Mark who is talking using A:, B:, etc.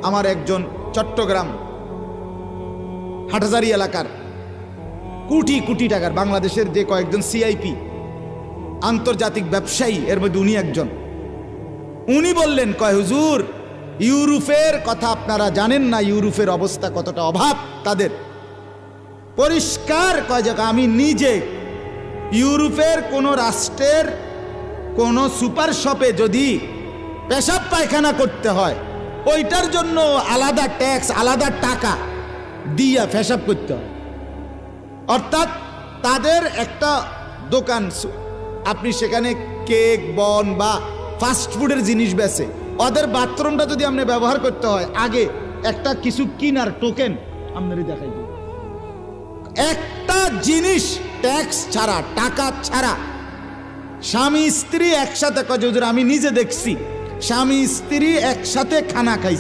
A: আমার একজন চট্টগ্রাম হাটহাজারী এলাকার কোটি কোটি টাকার বাংলাদেশের যে কয়েকজন সিআইপি আন্তর্জাতিক ব্যবসায়ী, এর মধ্যে উনি একজন। উনি বললেন, কয় হুজুর, ইউরোপের কথা আপনারা জানেন না, ইউরোপের অবস্থা কতটা অভাব তাদের। পরিষ্কার কয় যে আমি নিজে ইউরোপের কোন রাষ্ট্রের কোন সুপার শপে যদি পেশাব পায়খানা করতে হয়, ওইটার জন্য আলাদা ট্যাক্স, আলাদা টাকা দিয়া পেশাব করতে হয়। অর্থাৎ তাদের একটা দোকান, আপনি সেখানে কেক, বন বা ফাস্টফুডের জিনিস বেচে, ওদের বাথরুমটা যদি আপনি ব্যবহার করতে হয়, আগে একটা কিছু কিনার টোকেন আপনারই দেখাই দিই। একটা জিনিস ট্যাক্স ছাড়া, টাকা ছাড়া স্বামী স্ত্রী একসাথে, আমি নিজে দেখছি স্বামী স্ত্রী একসাথে খানা খাইছে।